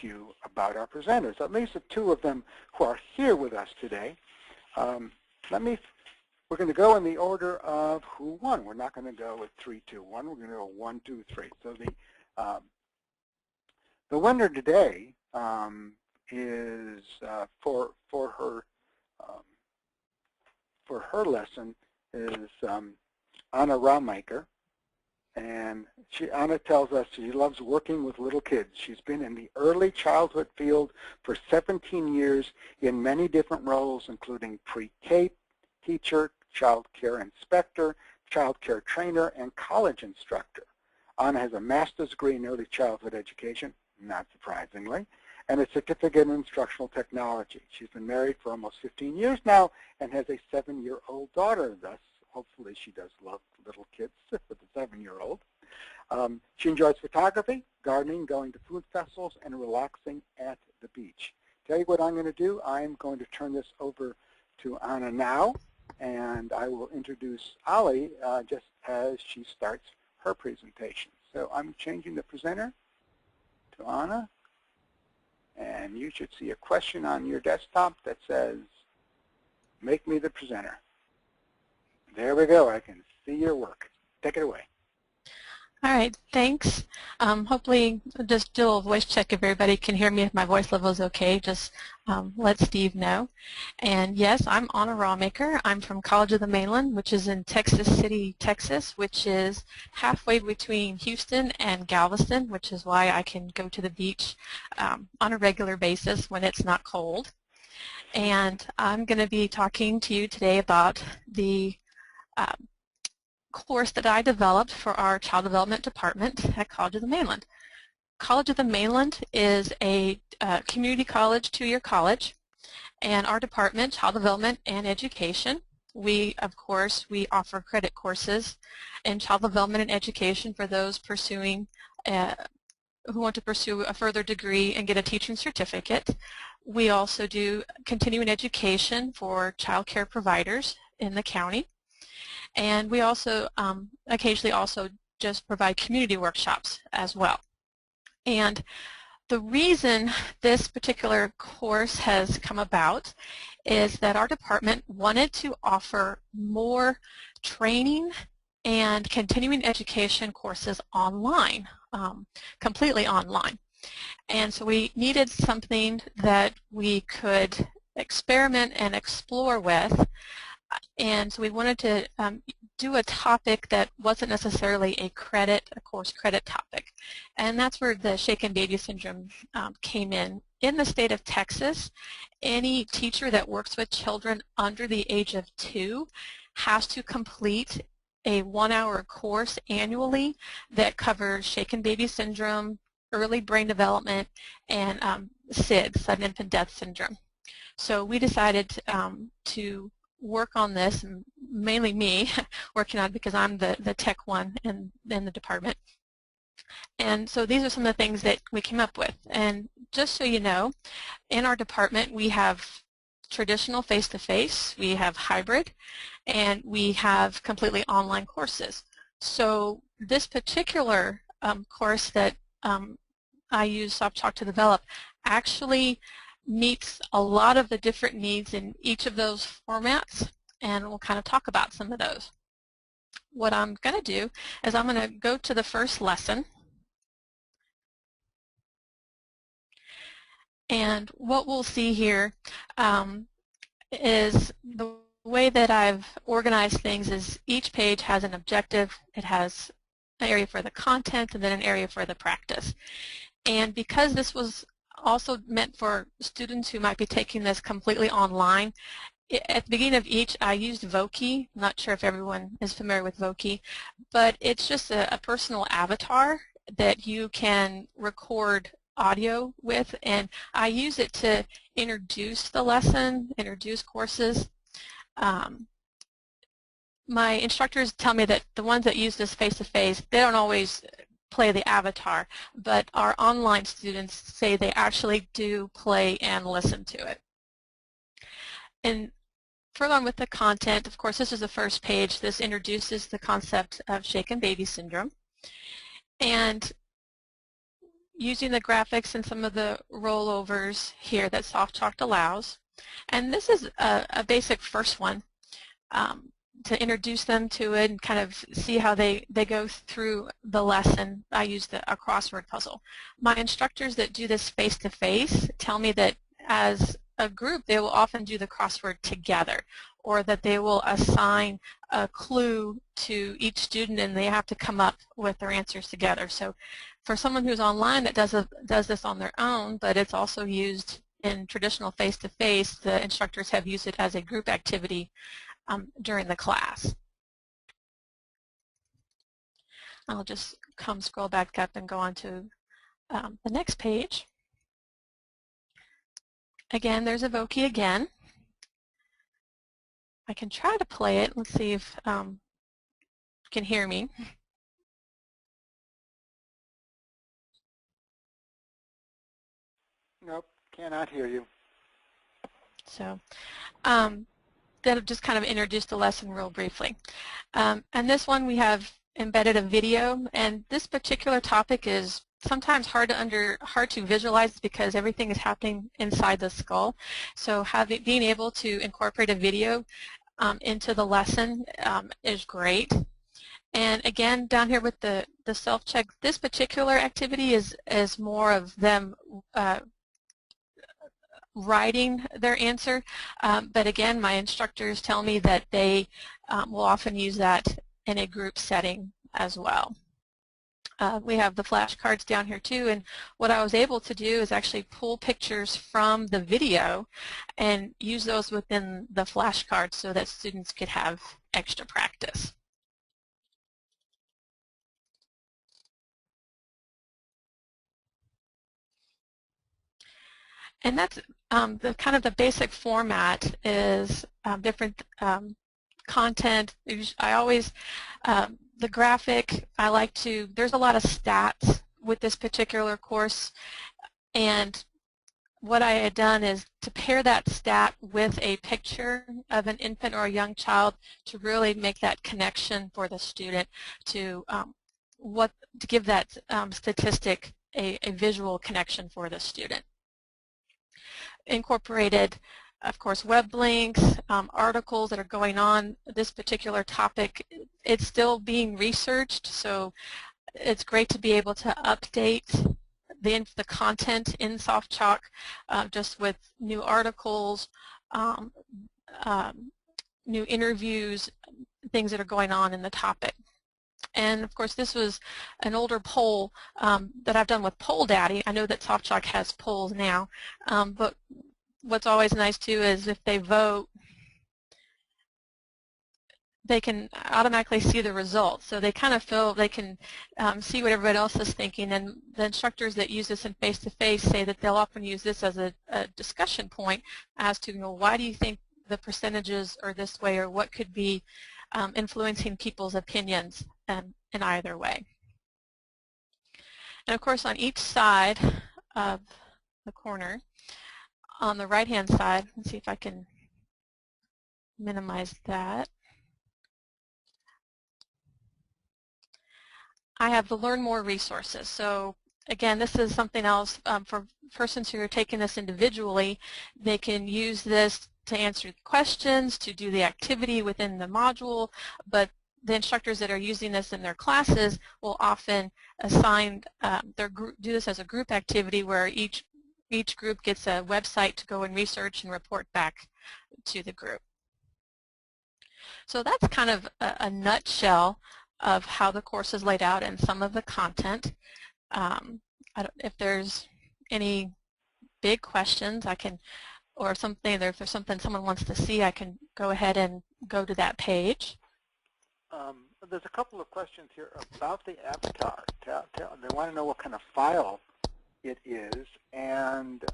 to you about our presenters, at least the two of them who are here with us today. We're going to go in the order of who won. We're not going to go with 3, 2, 1. We're going to go 1, 2, 3. So the winner today is for her lesson is Anna Raumaker. And Anna tells us she loves working with little kids. She's been in the early childhood field for 17 years in many different roles, including pre-K teacher, child care inspector, child care trainer, and college instructor. Anna has a master's degree in early childhood education, not surprisingly, and a certificate in instructional technology. She's been married for almost 15 years now and has a 7-year-old daughter. Thus, hopefully she does love little kids with a 7-year-old. She enjoys photography, gardening, going to food festivals, and relaxing at the beach. Tell you what I'm going to do. I'm going to turn this over to Anna now, and I will introduce Ali just as she starts her presentation. So I'm changing the presenter to Anna, and you should see a question on your desktop that says, "Make me the presenter." There we go. I can see your work. Take it away. All right, thanks. Hopefully, just do a little voice check if everybody can hear me. If my voice level is okay, just let Steve know. And yes, I'm Anna Raumaker. I'm from College of the Mainland, which is in Texas City, Texas, which is halfway between Houston and Galveston, which is why I can go to the beach on a regular basis when it's not cold. And I'm going to be talking to you today about the course that I developed for our Child Development Department at College of the Mainland. College of the Mainland is a community college, 2-year college, and our department, Child Development and Education, of course, we offer credit courses in Child Development and Education for those pursuing, who want to pursue a further degree and get a teaching certificate. We also do continuing education for child care providers in the county. And we also occasionally also just provide community workshops as well. And the reason this particular course has come about is that our department wanted to offer more training and continuing education courses online, completely online. And so we needed something that we could experiment and explore with. And so we wanted to do a topic that wasn't necessarily a course credit topic. And that's where the shaken baby syndrome came in. In the state of Texas, any teacher that works with children under the age of 2 has to complete a 1-hour course annually that covers shaken baby syndrome, early brain development, and SID, sudden infant death syndrome. So we decided to work on this, and mainly me working on it because I'm the tech one in the department. And so these are some of the things that we came up with. And just so you know, in our department we have traditional face-to-face, we have hybrid, and we have completely online courses. So this particular course that I use SoftChalk to develop actually meets a lot of the different needs in each of those formats, and we'll kind of talk about some of those. What I'm going to do is I'm going to go to the first lesson, and what we'll see here is the way that I've organized things is each page has an objective. It has an area for the content and then an area for the practice. And because this was also meant for students who might be taking this completely online, at the beginning of each I used Voki. I'm not sure if everyone is familiar with Voki, but it's just a personal avatar that you can record audio with, and I use it to introduce the lesson, introduce courses. My instructors tell me that the ones that use this face-to-face, they don't always play the avatar, but our online students say they actually do play and listen to it. And further on with the content, of course, this is the first page. This introduces the concept of shaken baby syndrome. And using the graphics and some of the rollovers here that SoftChalk allows. And this is a basic first one to introduce them to it and kind of see how they go through the lesson. I use a crossword puzzle. My instructors that do this face-to-face tell me that as a group they will often do the crossword together, or that they will assign a clue to each student and they have to come up with their answers together. So for someone who's online that does this on their own, but it's also used in traditional face-to-face, the instructors have used it as a group activity during the class. I'll just scroll back up and go on to the next page. Again, there's Evoke again. I can try to play it. Let's see if you can hear me. Nope, cannot hear you. So that'll just kind of introduce the lesson real briefly. And this one we have embedded a video, and this particular topic is sometimes hard to visualize because everything is happening inside the skull. So being able to incorporate a video into the lesson is great. And again, down here with the self-check, this particular activity is more of them writing their answer, but again, my instructors tell me that they will often use that in a group setting as well. We have the flashcards down here too, and what I was able to do is actually pull pictures from the video and use those within the flashcards so that students could have extra practice. And that's the kind of the basic format is different content. I always, the graphic, there's a lot of stats with this particular course, and what I had done is to pair that stat with a picture of an infant or a young child to really make that connection for the student to give that statistic a visual connection for the student. Incorporated, of course, web links, articles that are going on. This particular topic, it's still being researched, so it's great to be able to update the content in SoftChalk just with new articles, new interviews, things that are going on in the topic. And of course, this was an older poll that I've done with Poll Daddy. I know that SoftChalk has polls now, but what's always nice too is if they vote, they can automatically see the results. So they kind of feel they can see what everybody else is thinking. And the instructors that use this in face-to-face say that they'll often use this as a discussion point as to, why do you think the percentages are this way, or what could be influencing people's opinions in either way. And of course, on each side of the corner, on the right-hand side, let's see if I can minimize that. I have the Learn More resources. So again, this is something else for persons who are taking this individually. They can use this to answer questions, to do the activity within the module, but the instructors that are using this in their classes will often assign do this as a group activity where each group gets a website to go and research and report back to the group. So that's kind of a nutshell of how the course is laid out and some of the content. If there's any big questions, I can, or something, if there's something someone wants to see, I can go ahead and go to that page. There's a couple of questions here about the avatar. They want to know what kind of file it is, and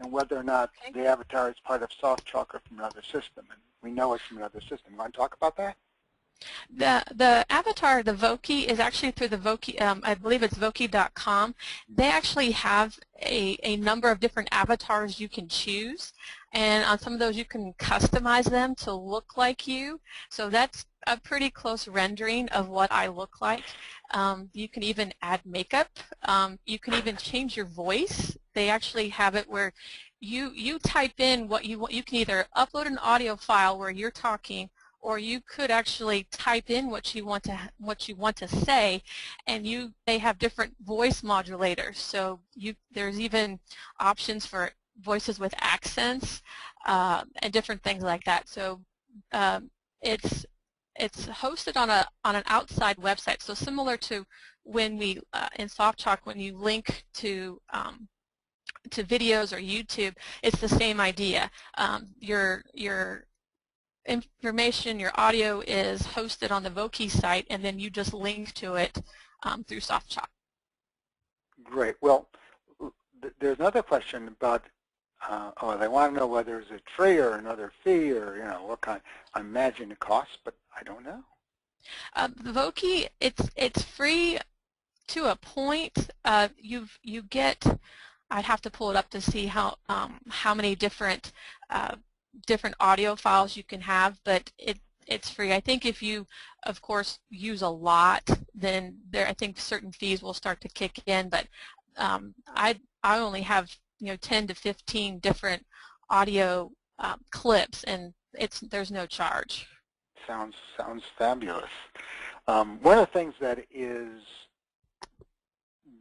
whether or not the avatar is part of SoftChalk or from another system. And we know it's from another system. You want to talk about that? The avatar, the Voki, is actually through the Voki, I believe it's Voki.com. They actually have a number of different avatars you can choose. and on some of those you can customize them to look like you. So that's a pretty close rendering of what I look like. You can even add makeup. You can even change your voice. They actually have it where you type in what you want. You can either upload an audio file where you're talking, or you could actually type in what you want to say, and they have different voice modulators. So there's even options for voices with accents and different things like that. So it's hosted on an outside website. So similar to when we in SoftChalk, when you link to videos or YouTube, it's the same idea. Your information, your audio is hosted on the Voki site, and then you just link to it through SoftChalk. Great. Well, there's another question about, they want to know whether it's a free or another fee, or what kind. I imagine it costs, but I don't know. The Voki, it's free to a point. You get, I'd have to pull it up to see how many different audio files you can have, but it's free. I think if you, of course, use a lot, then I think certain fees will start to kick in. But I only have 10 to 15 different audio clips, and there's no charge. Sounds fabulous. One of the things that is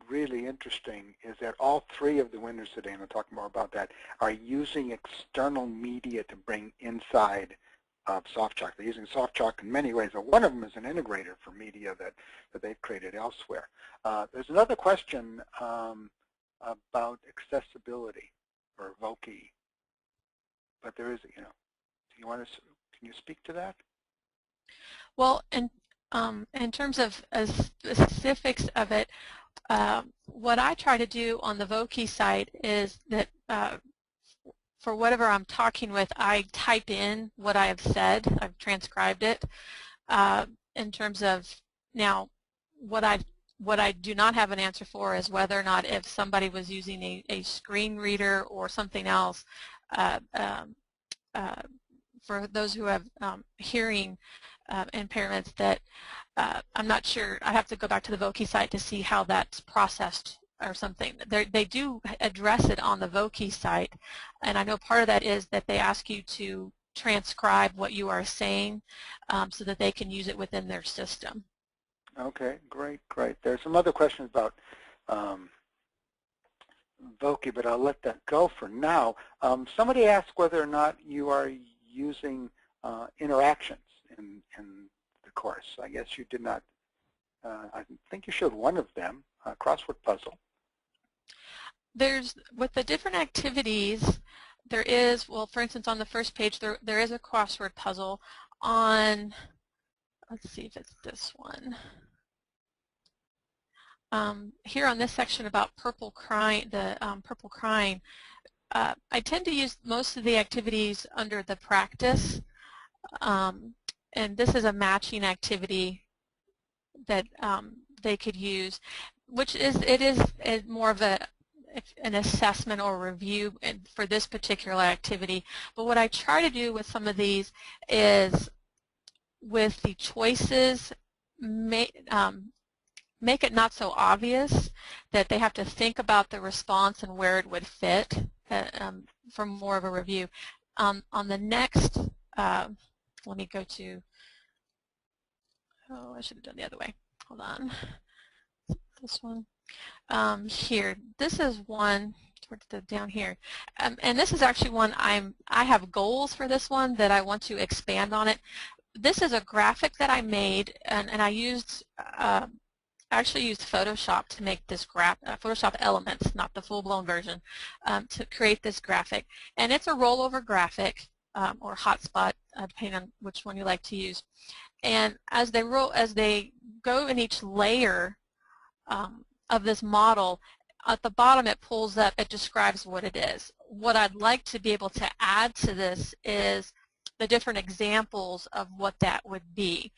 really interesting is that all three of the winners today, and we'll talk more about that, are using external media to bring inside of SoftChalk. They're using SoftChalk in many ways, but one of them is an integrator for media that they've created elsewhere. There's another question about accessibility for Voki, but there is, can you speak to that? Well, in terms of specifics of it, what I try to do on the Voki site is that for whatever I'm talking with, I type in what I have said. I've transcribed it. In terms of now, what I do not have an answer for is whether or not if somebody was using a screen reader or something else. For those who have hearing impairments, that I'm not sure. I have to go back to the Voki site to see how that's processed or something. They do address it on the Voki site, and I know part of that is that they ask you to transcribe what you are saying so that they can use it within their system. Okay, great. There's some other questions about Voki, but I'll let that go for now. Somebody asked whether or not you are using interactions in the course. I guess you did not. I think you showed one of them, a crossword puzzle. With the different activities, there is, well, for instance, on the first page, there is a crossword puzzle on, let's see if it's this one. Here on this section about purple crying, purple crying, I tend to use most of the activities under the practice, and this is a matching activity that they could use, which is more of an assessment or review for this particular activity. But what I try to do with some of these is, with the choices, make it not so obvious that they have to think about the response and where it would fit for more of a review. On the next, let me go to, I should have done the other way. Hold on. This one. Here, this is one towards down here, and this is actually one I have goals for this one that I want to expand on it. This is a graphic that I made, and I used actually used Photoshop to make this Photoshop Elements, not the full-blown version, to create this graphic. And it's a rollover graphic or hotspot, depending on which one you like to use. And as they go in each layer of this model, at the bottom it pulls up, it describes what it is. What I'd like to be able to add to this is the different examples of what that would be.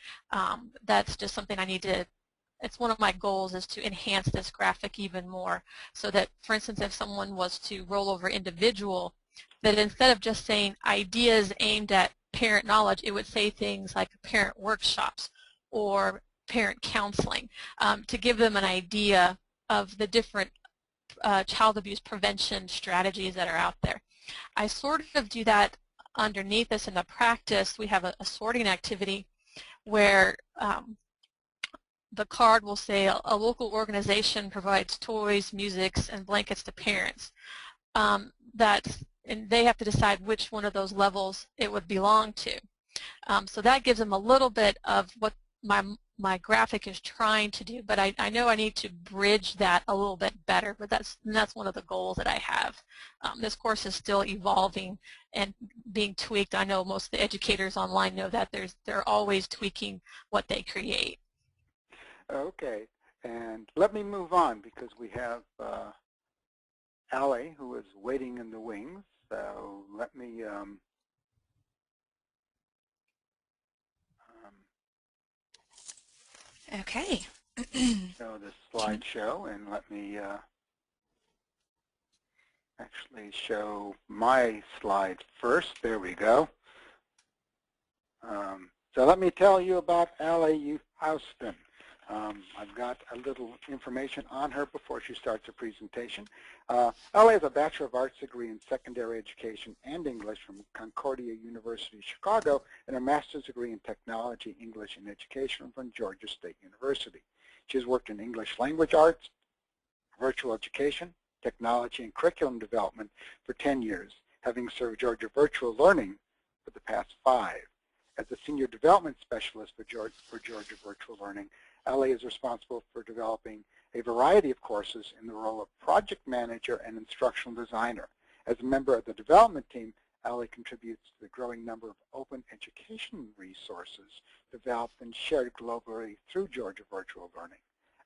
That's just something I need to, it's one of my goals, is to enhance this graphic even more, so that, for instance, if someone was to roll over individual, that instead of just saying ideas aimed at parent knowledge, it would say things like parent workshops or parent counseling to give them an idea of the different child abuse prevention strategies that are out there. I sort of do that underneath this in the practice. We have a sorting activity where the card will say a local organization provides toys, musics, and blankets to parents. And they have to decide which one of those levels it would belong to. So that gives them a little bit of what my graphic is trying to do, but I know I need to bridge that a little bit better, but that's one of the goals that I have. This course is still evolving and being tweaked. I know most of the educators online know that they're always tweaking what they create. Okay, and let me move on because we have Allie who is waiting in the wings, so let me okay. show the slideshow, and let me actually show my slide first. There we go. So let me tell you about Allie Houston. I've got a little information on her before she starts her presentation. Allie has a Bachelor of Arts degree in Secondary Education and English from Concordia University, Chicago, and a Master's degree in Technology, English, and Education from Georgia State University. She has worked in English language arts, virtual education, technology, and curriculum development for 10 years, having served Georgia Virtual Learning for the past 5. As a Senior Development Specialist for Georgia Virtual Learning, Allie is responsible for developing a variety of courses in the role of project manager and instructional designer. As a member of the development team, Allie contributes to the growing number of open education resources developed and shared globally through Georgia Virtual Learning.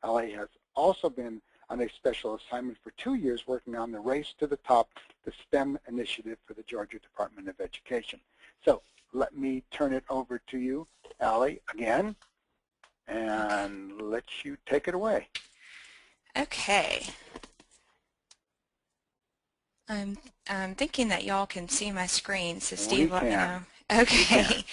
Allie has also been on a special assignment for 2 years working on the Race to the Top, the STEM initiative for the Georgia Department of Education. So let me turn it over to you, Allie, again, and let you take it away. Okay. I'm thinking that y'all can see my screen, so Steve, let me know. Okay.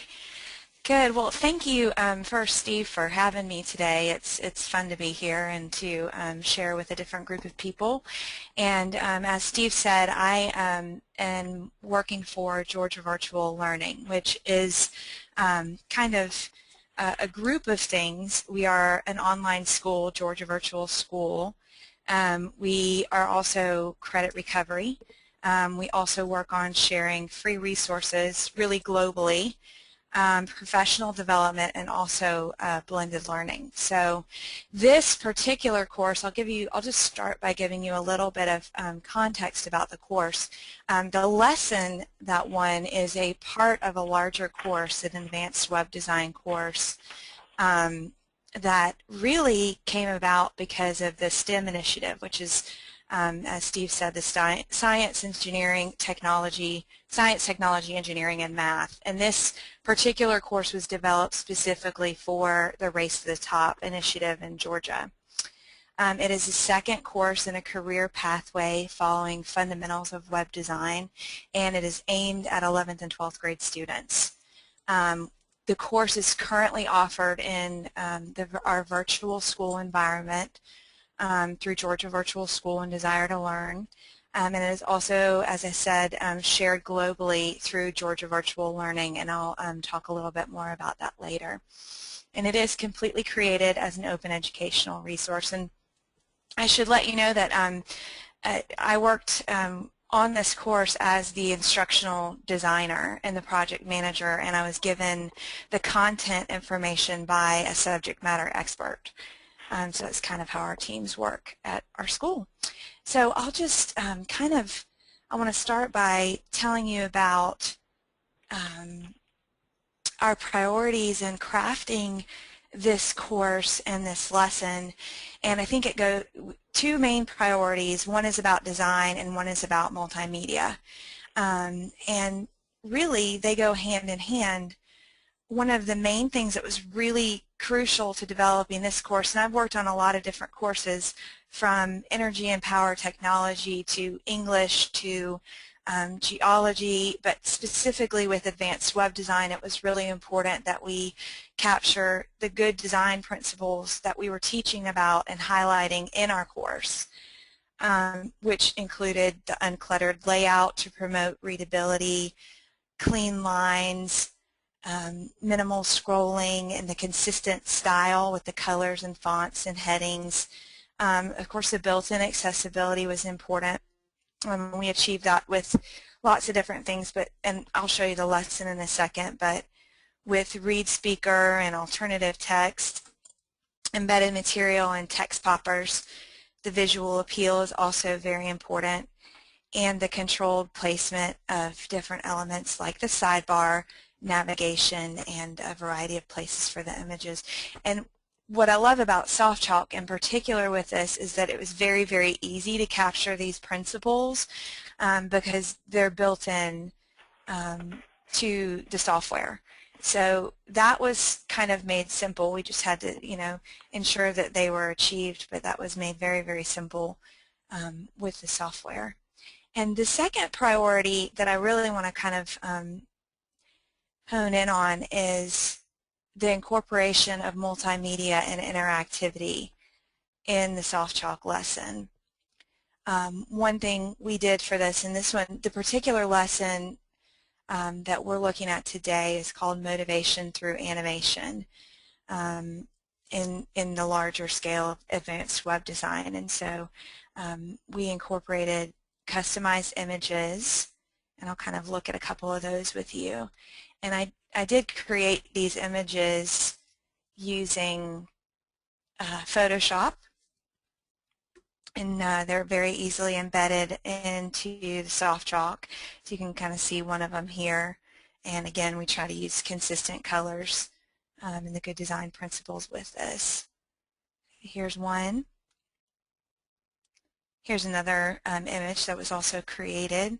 Good. Well, thank you first, Steve, for having me today. It's fun to be here and to share with a different group of people. And as Steve said, I am working for Georgia Virtual Learning, which is kind of a group of things. We are an online school, Georgia Virtual School. We are also credit recovery. We also work on sharing free resources really globally, professional development, and also blended learning. So this particular course, I'll just start by giving you a little bit of context about the course. The lesson that one is a part of a larger course, an advanced web design course that really came about because of the STEM initiative, which is, as Steve said, the science, engineering, technology, engineering, and math. And this particular course was developed specifically for the Race to the Top initiative in Georgia. It is a second course in a career pathway following fundamentals of web design, and it is aimed at 11th and 12th grade students. The course is currently offered in our virtual school environment through Georgia Virtual School and Desire to Learn. And it is also, as I said, shared globally through Georgia Virtual Learning, and I'll talk a little bit more about that later. And it is completely created as an open educational resource. And I should let you know that I worked on this course as the instructional designer and the project manager, and I was given the content information by a subject matter expert. So it's kind of how our teams work at our school. So I'll just I want to start by telling you about our priorities in crafting this course and this lesson. And I think it goes two main priorities. One is about design and one is about multimedia. And really they go hand in hand. One of the main things that was really crucial to developing this course, and I've worked on a lot of different courses from energy and power technology to English to geology, but specifically with advanced web design, it was really important that we capture the good design principles that we were teaching about and highlighting in our course, which included the uncluttered layout to promote readability, clean lines, minimal scrolling, and the consistent style with the colors and fonts and headings. Of course, the built-in accessibility was important. We achieved that with lots of different things, and I'll show you the lesson in a second, but with read speaker and alternative text, embedded material and text poppers, the visual appeal is also very important, and the controlled placement of different elements like the sidebar, navigation, and a variety of places for the images. And what I love about SoftChalk in particular with this is that it was very, very easy to capture these principles because they're built in to the software. So that was kind of made simple. We just had to, ensure that they were achieved, but that was made very, very simple with the software. And the second priority that I really want to kind of hone in on is the incorporation of multimedia and interactivity in the SoftChalk lesson. One thing we did for this, and this one, the particular lesson that we're looking at today is called Motivation Through Animation in the larger scale of advanced web design. And so we incorporated customized images, and I'll kind of look at a couple of those with you. And I did create these images using Photoshop, and they're very easily embedded into the SoftChalk. So you can kind of see one of them here. And again, we try to use consistent colors and the good design principles with this. Here's one. Here's another image that was also created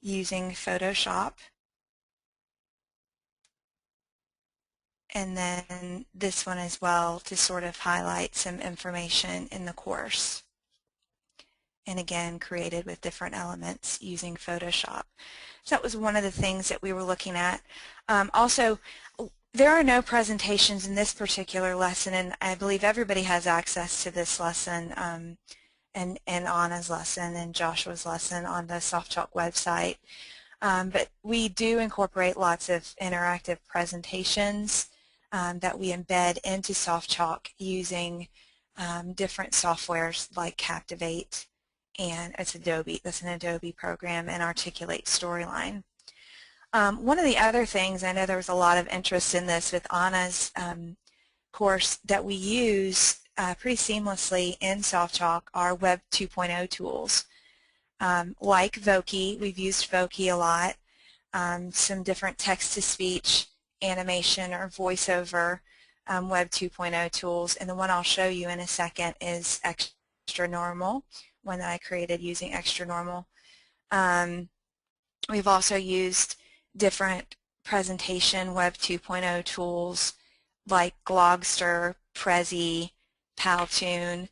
using Photoshop. And then this one as well to sort of highlight some information in the course. And again, created with different elements using Photoshop. So that was one of the things that we were looking at. Also, there are no presentations in this particular lesson, and I believe everybody has access to this lesson and Anna's lesson and Joshua's lesson on the SoftChalk website. But we do incorporate lots of interactive presentations that we embed into SoftChalk using different softwares like Captivate, and it's Adobe. That's an Adobe program, and Articulate Storyline. One of the other things, I know there was a lot of interest in this with Anna's course, that we use pretty seamlessly in SoftChalk are Web 2.0 tools. Like Voki, we've used Voki a lot, some different text-to-speech, animation, or voiceover Web 2.0 tools, and the one I'll show you in a second is Extra Normal, one that I created using Extra Normal. We've also used different presentation Web 2.0 tools like Glogster, Prezi, Powtoon.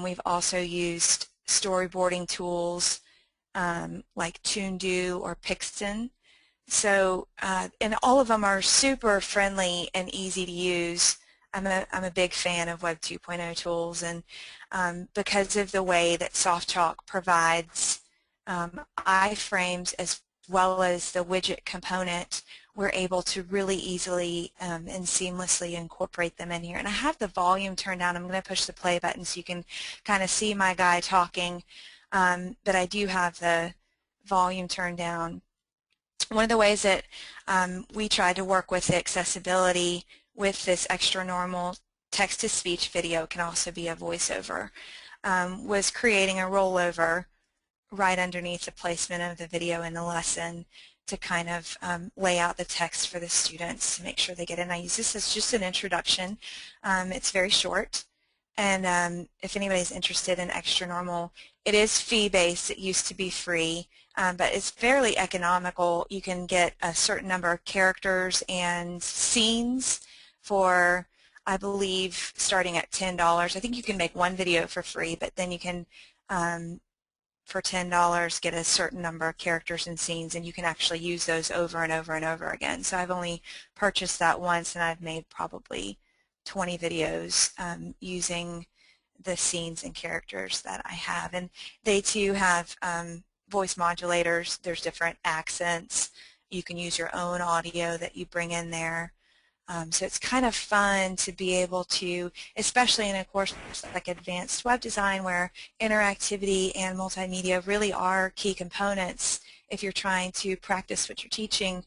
We've also used storyboarding tools like Toondoo or Pixton. So, and all of them are super friendly and easy to use. I'm a big fan of Web 2.0 tools, and because of the way that SoftChalk provides iframes as well as the widget component, we're able to really easily and seamlessly incorporate them in here. And I have the volume turned down. I'm going to push the play button so you can kind of see my guy talking, but I do have the volume turned down. One of the ways that we tried to work with the accessibility with this Extra Normal text-to-speech video, can also be a voiceover, was creating a rollover right underneath the placement of the video in the lesson to kind of lay out the text for the students to make sure they get it. And I use this as just an introduction. It's very short, and if anybody's interested in Extra Normal, it is fee-based. It used to be free, but it's fairly economical. You can get a certain number of characters and scenes for, I believe, starting at $10. I think you can make one video for free, but then you can for $10 get a certain number of characters and scenes, and you can actually use those over and over and over again. So I've only purchased that once, and I've made probably 20 videos using the scenes and characters that I have. And they too have voice modulators. There's different accents. You can use your own audio that you bring in there. So it's kind of fun to be able to, especially in a course like Advanced Web Design, where interactivity and multimedia really are key components if you're trying to practice what you're teaching,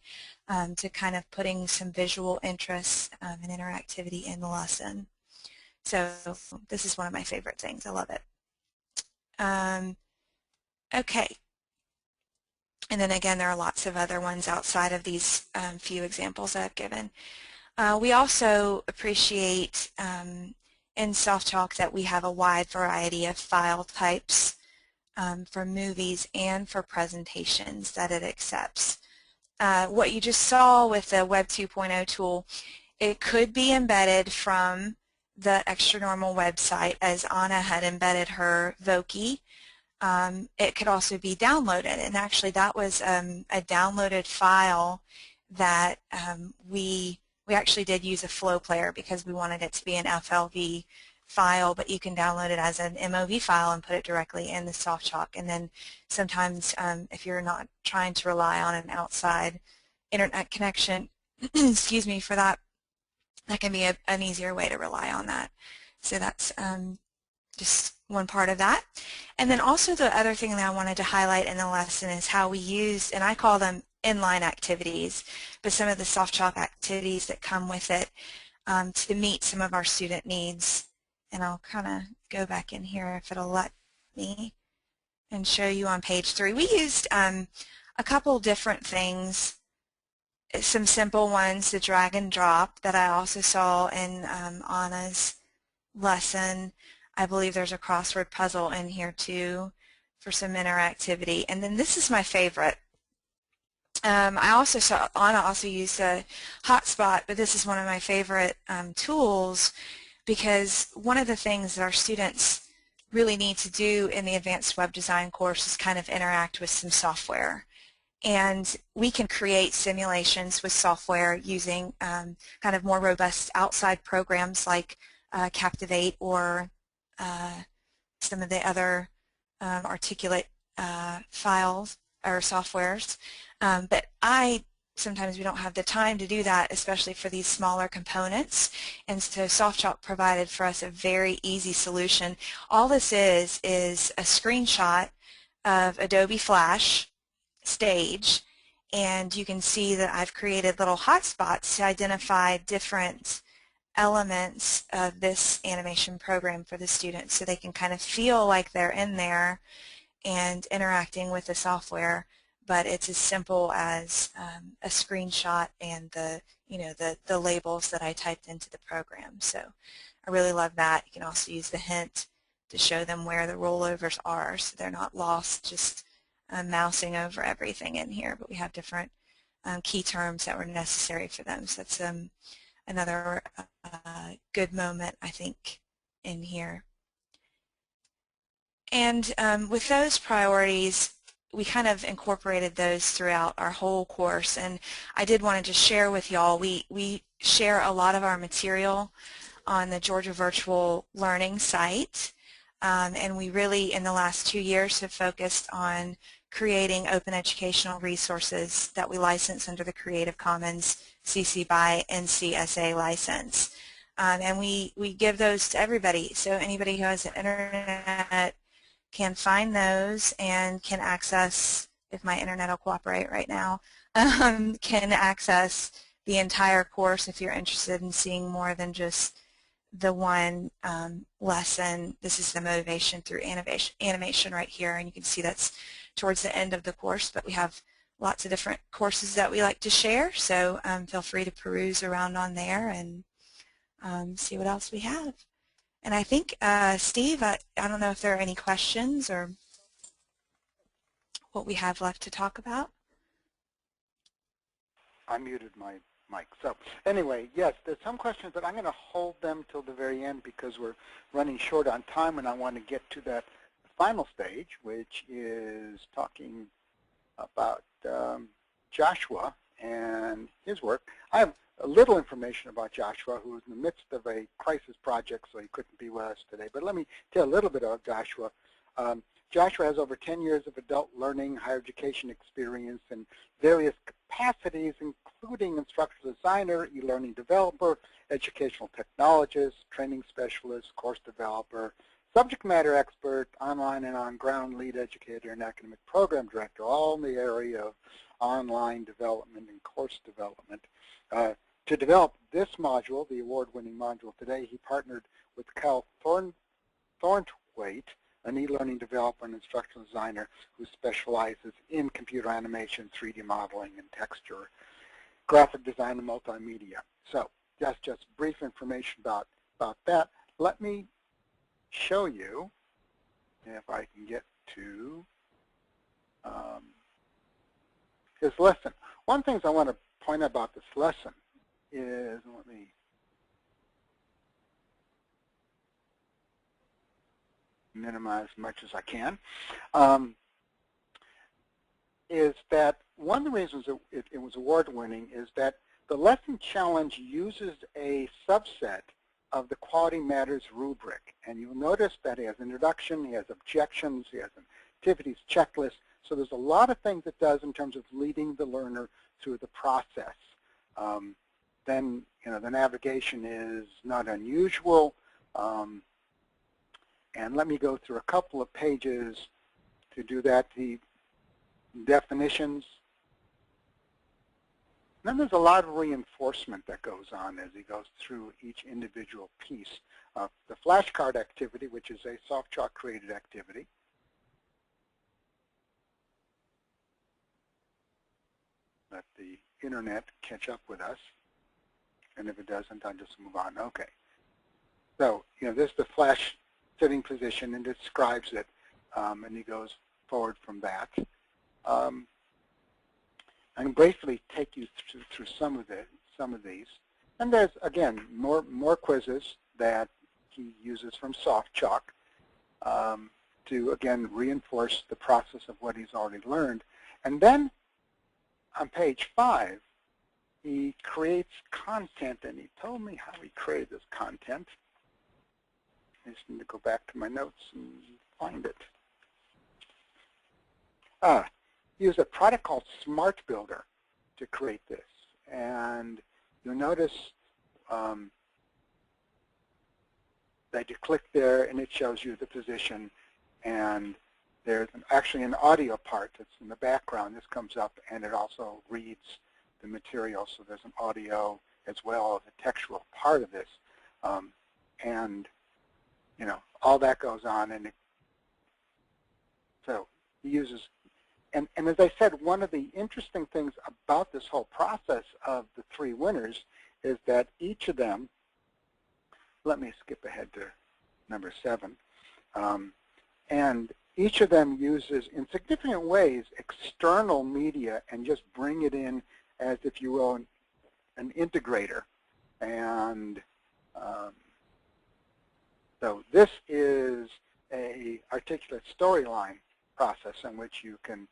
to kind of putting some visual interests and interactivity in the lesson. So this is one of my favorite things. I love it. Okay. And then again, there are lots of other ones outside of these few examples that I've given. We also appreciate in SoftChalk that we have a wide variety of file types for movies and for presentations that it accepts. What you just saw with the Web 2.0 tool, it could be embedded from the Extra Normal website, as Anna had embedded her Voki. It could also be downloaded, and actually that was a downloaded file that we actually did use a flow player because we wanted it to be an FLV file, but you can download it as an MOV file and put it directly in the SoftChalk. And then sometimes if you're not trying to rely on an outside internet connection, excuse me, for that, that can be an easier way to rely on that. So that's just one part of that. And then also the other thing that I wanted to highlight in the lesson is how we use, and I call them inline activities, but some of the SoftChalk activities that come with it to meet some of our student needs. And I'll kind of go back in here if it'll let me and show you on page 3. We used a couple different things, some simple ones, the drag and drop that I also saw in Anna's lesson. I believe there's a crossword puzzle in here too for some interactivity. And then this is my favorite. I also saw Anna also used a hotspot, but this is one of my favorite tools, because one of the things that our students really need to do in the Advanced Web Design course is kind of interact with some software. And we can create simulations with software using kind of more robust outside programs like Captivate or some of the other articulate files or softwares. But sometimes we don't have the time to do that, especially for these smaller components. And so SoftChalk provided for us a very easy solution. All this is a screenshot of Adobe Flash Stage, and you can see that I've created little hotspots to identify different elements of this animation program for the students so they can kind of feel like they're in there and interacting with the software, but it's as simple as a screenshot and the labels that I typed into the program. So I really love that. You can also use the hint to show them where the rollovers are so they're not lost just mousing over everything in here, but we have different key terms that were necessary for them. So that's another good moment, I think, in here. And with those priorities, we kind of incorporated those throughout our whole course, and I did want to just share with y'all, we share a lot of our material on the Georgia Virtual Learning site, and we really, in the last 2 years, have focused on creating open educational resources that we license under the Creative Commons CC by NC-SA license. And we give those to everybody, so anybody who has an internet can find those and can access, if my internet will cooperate right now, can access the entire course if you're interested in seeing more than just the one lesson. This is the motivation through animation right here, and you can see that's towards the end of the course, but we have lots of different courses that we like to share, so feel free to peruse around on there and see what else we have. And I think, Steve, I don't know if there are any questions or what we have left to talk about. I muted my mic. So anyway, yes, there's some questions, but I'm going to hold them till the very end because we're running short on time and I want to get to that final stage, which is talking about Joshua and his work. I have a little information about Joshua, who is in the midst of a crisis project, so he couldn't be with us today. But let me tell a little bit about Joshua. Joshua has over 10 years of adult learning, higher education experience in various capacities, including instructional designer, e-learning developer, educational technologist, training specialist, course developer, subject matter expert, online and on-ground lead educator, and academic program director, all in the area of online development and course development. To develop this module, the award-winning module today, he partnered with Cal Thornthwaite, an e-learning developer and instructional designer who specializes in computer animation, 3D modeling, and texture, graphic design, and multimedia. So that's just brief information about that. Let me show you, if I can get to his lesson. One thing I want to point out about this lesson is, let me minimize as much as I can, is that one of the reasons it was award-winning is that the lesson challenge uses a subset of the Quality Matters rubric. And you'll notice that he has introduction, he has objections, he has an activities checklist. So there's a lot of things it does in terms of leading the learner through the process. Then, the navigation is not unusual. And let me go through a couple of pages to do that. The definitions. Then there's a lot of reinforcement that goes on as he goes through each individual piece. The flashcard activity, which is a SoftChalk created activity. Let the internet catch up with us. And if it doesn't, I'll just move on. Okay. So, this is the flash sitting position, and describes it, and he goes forward from that. And briefly take you through some of these. And there's, again, more quizzes that he uses from SoftChalk to, again, reinforce the process of what he's already learned. And then on page 5, he creates content, and he told me how he created this content. I just need to go back to my notes and find it. He used a product called Smart Builder to create this. And you'll notice that you click there and it shows you the position, and there's actually an audio part that's in the background. This comes up and it also reads the material, so there's an audio as well as a textual part of this. And all that goes on, and so he uses, and as I said, one of the interesting things about this whole process of the 3 winners is that each of them, let me skip ahead to number 7, and each of them uses, in significant ways, external media and just bring it in as, if you will, an integrator. And so this is a articulate storyline process in which you can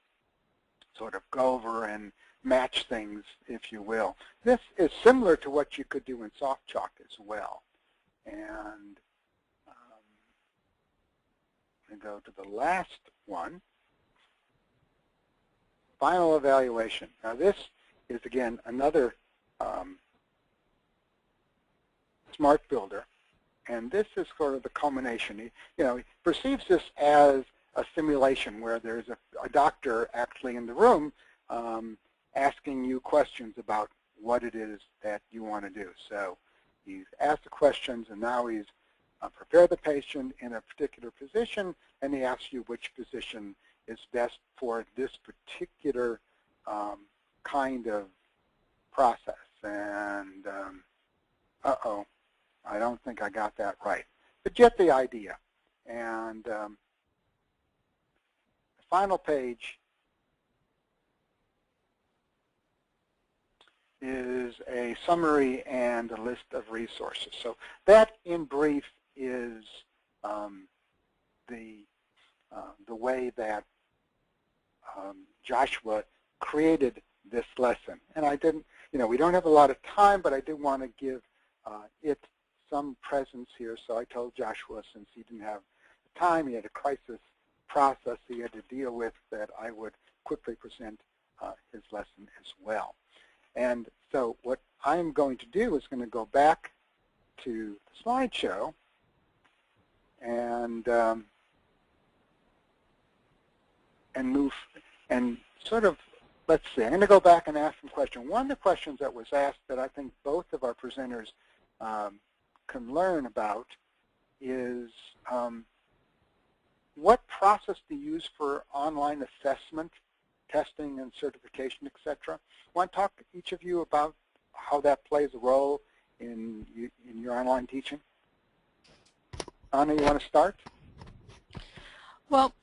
sort of go over and match things, if you will. This is similar to what you could do in SoftChalk as well. And we go to the last one, final evaluation. Now this is, again, another Smart Builder. And this is sort of the culmination. He perceives this as a simulation where there's a doctor actually in the room asking you questions about what it is that you want to do. So he's asked the questions, and now he's prepared the patient in a particular position, and he asks you which position is best for this particular kind of process. And uh-oh. I don't think I got that right. But get the idea. And the final page is a summary and a list of resources. So that, in brief, is the the way that Joshua created this lesson. And I didn't, we don't have a lot of time, but I did want to give it some presence here. So I told Joshua, since he didn't have the time, he had a crisis process he had to deal with, that I would quickly present his lesson as well. And so what I'm going to do is going to go back to the slideshow and move and sort of, let's see, I'm going to go back and ask some questions. One of the questions that was asked that I think both of our presenters can learn about is what process do you use for online assessment, testing and certification, etc.? Want to talk, each of you, about how that plays a role in your online teaching? Anna, you want to start? Well,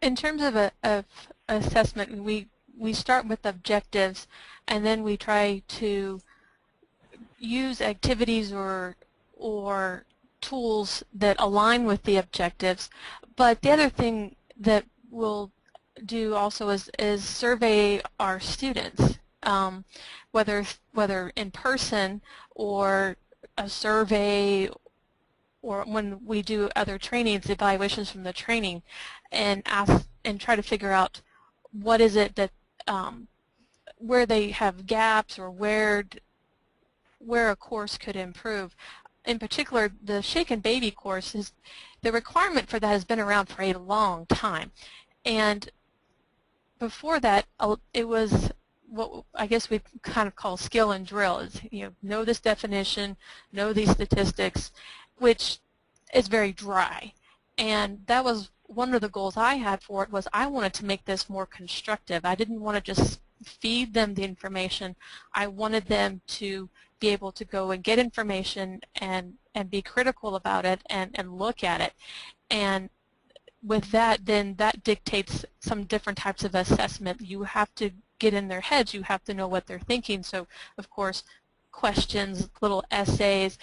in terms of assessment, we start with objectives, and then we try to use activities or tools that align with the objectives. But the other thing that we'll do also is survey our students, whether in person or a survey, or when we do other trainings, evaluations from the training, and ask and try to figure out what is it that where they have gaps, or where a course could improve. In particular, the Shake and Baby course, the requirement for that has been around for a long time. And before that, it was what I guess we kind of call skill and drill. Is, know this definition, know these statistics, which is very dry. And that was one of the goals I had for it, was I wanted to make this more constructive. I didn't want to just feed them the information. I wanted them to be able to go and get information and be critical about it and look at it. And with that, then that dictates some different types of assessment. You have to get in their heads. You have to know what they're thinking. So, of course, questions, little essays,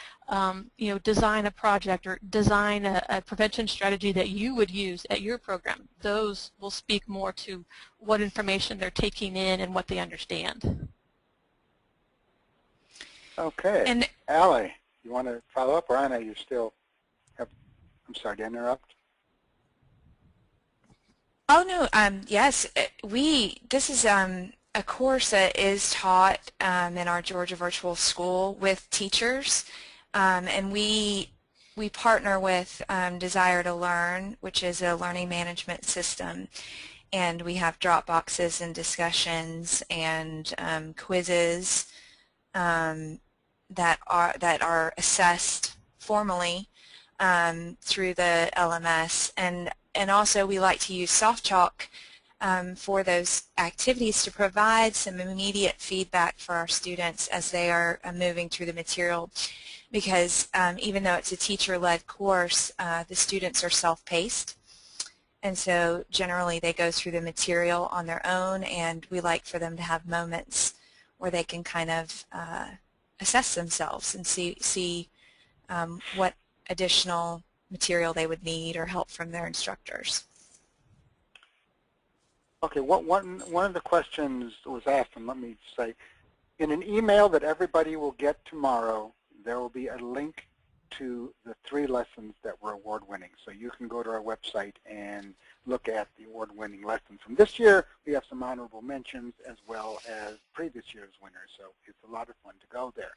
design a project or design a prevention strategy that you would use at your program. Those will speak more to what information they're taking in and what they understand. Okay. And Allie, you want to follow up, or Anna, you still have, I'm sorry to interrupt. Oh, no, yes, this is a course that is taught in our Georgia Virtual School with teachers, and we partner with Desire to Learn, which is a learning management system, and we have drop boxes and discussions and quizzes that are assessed formally through the LMS, and also we like to use SoftChalk for those activities to provide some immediate feedback for our students as they are moving through the material, because even though it's a teacher-led course, the students are self-paced, and so generally they go through the material on their own, and we like for them to have moments where they can kind of assess themselves and see what additional material they would need or help from their instructors. Okay, one of the questions was asked, and let me say, in an email that everybody will get tomorrow, there will be a link to the 3 lessons that were award-winning. So you can go to our website and look at the award-winning lessons. From this year, we have some honorable mentions as well as previous year's winners, so it's a lot of fun to go there.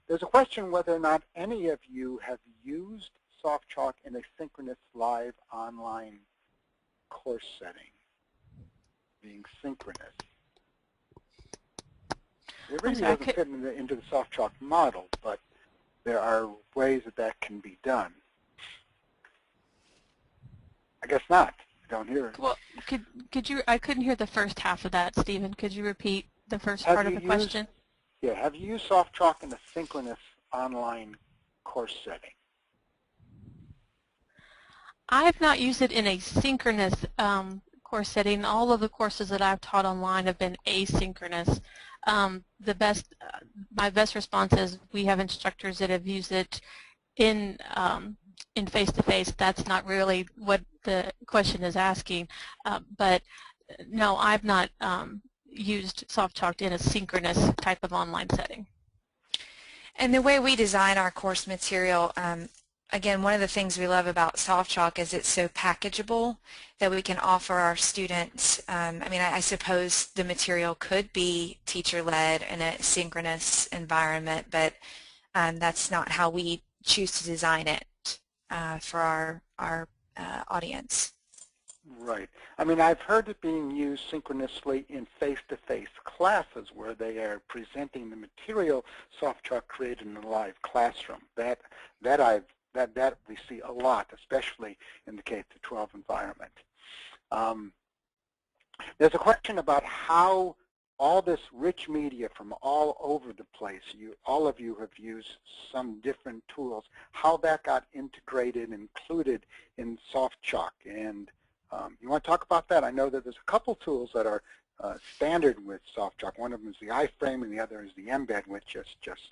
There's a question whether or not any of you have used SoftChalk in a synchronous live online course setting, being synchronous. It really doesn't fit into the SoftChalk model, but there are ways that can be done. I guess not. I don't hear it. Well, could you? I couldn't hear the first half of that, Stephen. Could you repeat the first part of the question? Yeah. Have you used SoftChalk in a synchronous online course setting? I have not used it in a synchronous course setting. All of the courses that I've taught online have been asynchronous. My best response is we have instructors that have used it in face-to-face. That's not really what the question is asking, but no, I've not used SoftChalk in a synchronous type of online setting. And the way we design our course material, again, one of the things we love about SoftChalk is it's so packageable that we can offer our students. I mean, I suppose the material could be teacher-led in a synchronous environment, but that's not how we choose to design it for our audience. Right. I mean, I've heard it being used synchronously in face-to-face classes where they are presenting the material SoftChalk created in a live classroom. That we see a lot, especially in the K-12 environment. There's a question about how all this rich media from all over the place, all of you have used some different tools, how that got integrated and included in SoftChalk. And you want to talk about that? I know that there's a couple tools that are standard with SoftChalk. One of them is the iframe and the other is the embed, which is just,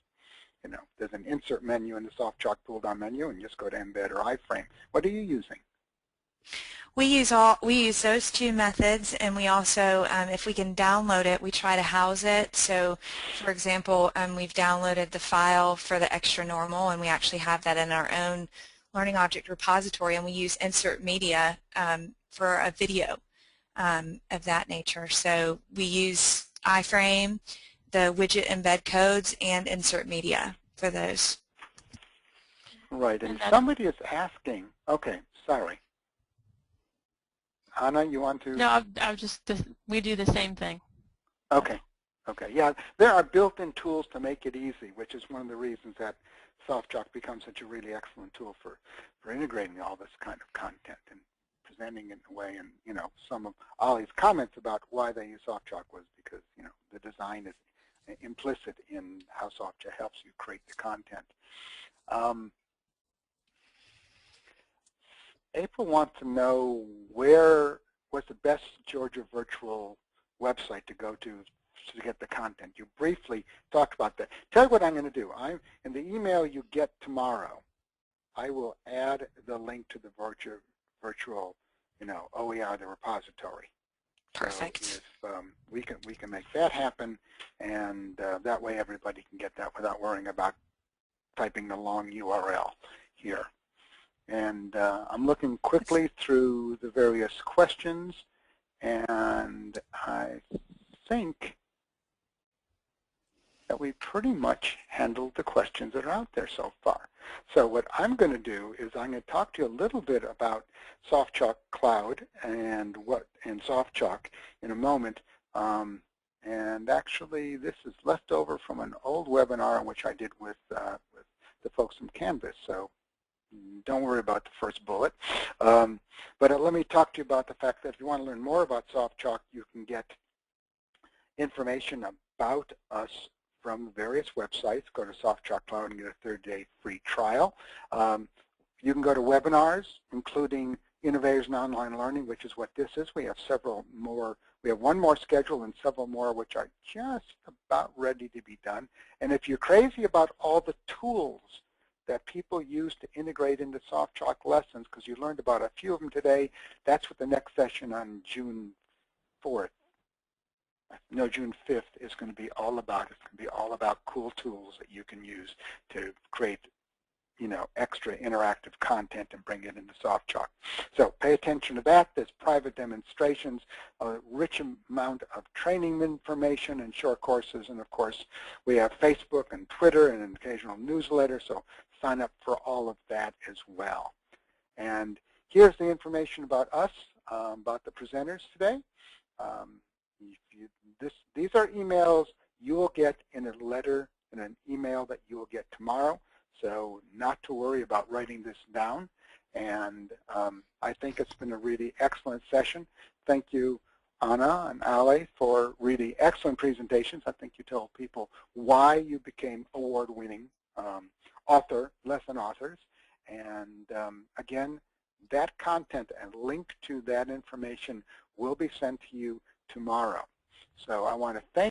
you know, there's an insert menu in the SoftChalk pull-down menu and just go to embed or iframe. What are you using? We use those two methods, and we also, if we can download it, we try to house it. So, for example, we've downloaded the file for the extra normal, and we actually have that in our own learning object repository, and we use insert media for a video of that nature. So we use iframe, the widget embed codes, and insert media for those. Right, and somebody is asking, okay, sorry. Anna, you want to? No, we do the same thing. Okay, okay, yeah, there are built-in tools to make it easy, which is one of the reasons that SoftChalk becomes such a really excellent tool for integrating all this kind of content and presenting it in a way. And, you know, some of Ollie's comments about why they use SoftChalk was because, you know, the design is implicit in how SoftChalk helps you create the content. April wants to know what's the best Georgia Virtual website to go to get the content. You briefly talked about that. Tell you what I'm going to do. In the email you get tomorrow, I will add the link to the virtual, you know, OER, the repository. Perfect. So if, we can make that happen, and that way everybody can get that without worrying about typing the long URL here. And I'm looking quickly through the various questions, and I think that we pretty much handled the questions that are out there so far. So what I'm going to do is I'm going to talk to you a little bit about SoftChalk Cloud and SoftChalk in a moment. And actually, this is left over from an old webinar which I did with the folks from Canvas. So don't worry about the first bullet. But let me talk to you about the fact that if you want to learn more about SoftChalk, you can get information about us from various websites. Go to SoftChalk Cloud and get a 30-day free trial. You can go to webinars, including Innovators in Online Learning, which is what this is. We have several more. We have one more scheduled and several more which are just about ready to be done. And if you're crazy about all the tools that people use to integrate into SoftChalk lessons, because you learned about a few of them today, that's what the next session on June 5th is going to be all about. It's going to be all about cool tools that you can use to create, you know, extra interactive content and bring it into SoftChalk. So pay attention to that. There's private demonstrations, a rich amount of training information and short courses, and of course we have Facebook and Twitter and an occasional newsletter, so sign up for all of that as well. And here's the information about us, about the presenters today. These are emails you will get in a letter, in an email that you will get tomorrow. So not to worry about writing this down. And I think it's been a really excellent session. Thank you, Anna and Ali, for really excellent presentations. I think you told people why you became award-winning lesson authors. And again, that content and link to that information will be sent to you tomorrow. So I want to thank